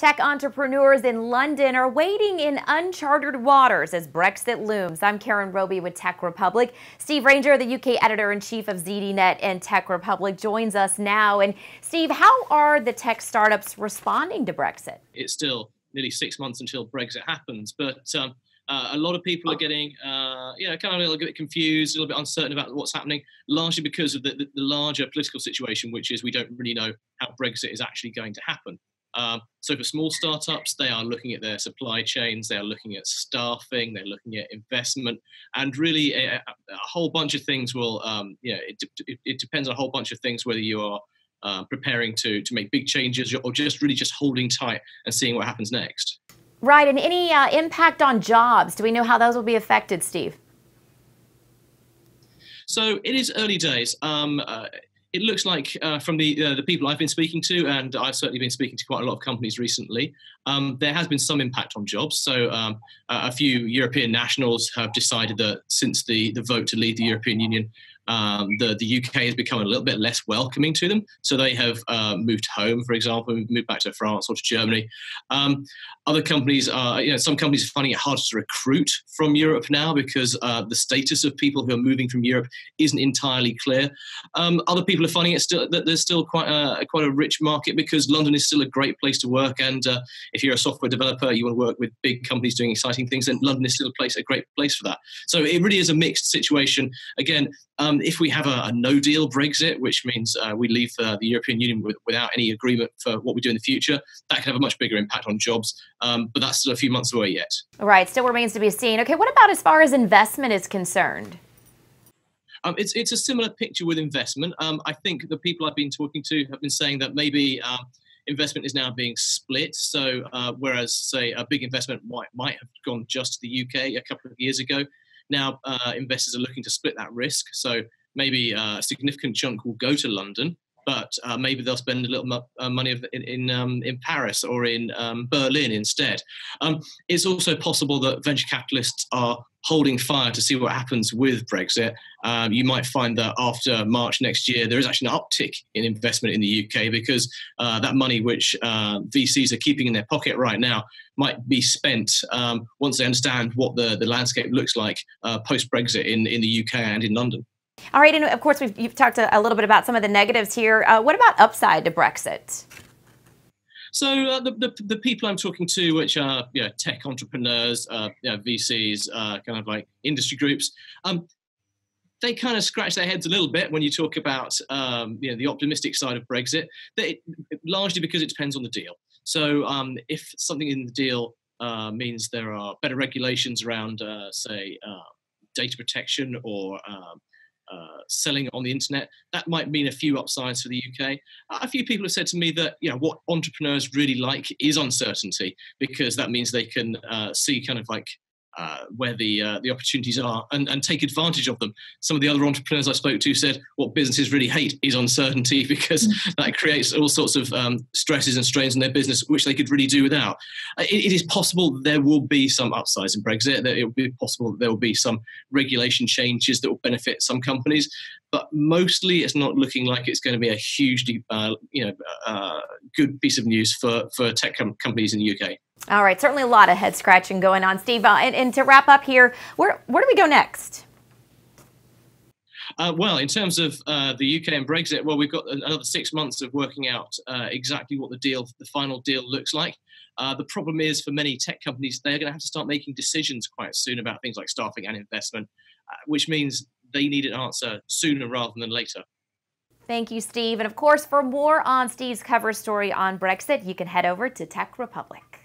Tech entrepreneurs in London are wading in unchartered waters as Brexit looms. I'm Karen Roby with Tech Republic. Steve Ranger, the UK editor-in-chief of ZDNet and Tech Republic, joins us now. And Steve, how are the tech startups responding to Brexit? It's still nearly 6 months until Brexit happens, but a lot of people are getting, kind of a little bit confused, a little bit uncertain about what's happening, largely because of the larger political situation, which is we don't really know how Brexit is actually going to happen. So for small startups, they are looking at their supply chains, they are looking at staffing, they're looking at investment, and really a whole bunch of things will, it depends on a whole bunch of things, whether you are preparing to make big changes or just really just holding tight and seeing what happens next. Right, and any impact on jobs? Do we know how those will be affected, Steve? So it is early days. It looks like from the people I've been speaking to, and I've certainly been speaking to quite a lot of companies recently, there has been some impact on jobs. So a few European nationals have decided that since the vote to leave the European Union, the UK has become a little bit less welcoming to them. So they have moved home, for example, moved back to France or to Germany. Other companies are, some companies are finding it harder to recruit from Europe now because the status of people who are moving from Europe isn't entirely clear. Other people are finding it still that there's still quite a rich market because London is still a great place to work. And if you're a software developer, you want to work with big companies doing exciting things, then London is still a great place for that. So it really is a mixed situation. Again, if we have a no-deal Brexit, which means we leave the European Union without any agreement for what we do in the future, that can have a much bigger impact on jobs. But that's still a few months away yet. Right, still remains to be seen. Okay, what about as far as investment is concerned? It's a similar picture with investment. I think the people I've been talking to have been saying that maybe investment is now being split. So whereas, say, a big investment might have gone just to the UK a couple of years ago, now investors are looking to split that risk. So maybe a significant chunk will go to London, but maybe they'll spend a little money in Paris or in Berlin instead. It's also possible that venture capitalists are holding fire to see what happens with Brexit. You might find that after March next year, there is actually an uptick in investment in the UK because that money which VCs are keeping in their pocket right now might be spent once they understand what the landscape looks like post-Brexit in the UK and in London. All right, and of course, you've talked a little bit about some of the negatives here. What about upside to Brexit? So the people I'm talking to, which are tech entrepreneurs, VCs, kind of like industry groups, they kind of scratch their heads a little bit when you talk about the optimistic side of Brexit. Largely because it depends on the deal. So if something in the deal means there are better regulations around, say, data protection or selling on the internet, that might mean a few upsides for the UK. A few people have said to me that what entrepreneurs really like is uncertainty, because that means they can see kind of like where the opportunities are and take advantage of them. Some of the other entrepreneurs I spoke to said what businesses really hate is uncertainty because that creates all sorts of stresses and strains in their business, which they could really do without. It is possible there will be some upsides in Brexit, that it will be possible that there will be some regulation changes that will benefit some companies, but mostly it's not looking like it's going to be a hugely good piece of news for tech companies in the UK. All right, certainly a lot of head scratching going on, Steve. And to wrap up here, where do we go next? Well, in terms of the UK and Brexit, well, we've got another 6 months of working out exactly what the final deal looks like. The problem is for many tech companies, they're going to have to start making decisions quite soon about things like staffing and investment, which means they need an answer sooner rather than later. Thank you, Steve. And of course, for more on Steve's cover story on Brexit, you can head over to Tech Republic.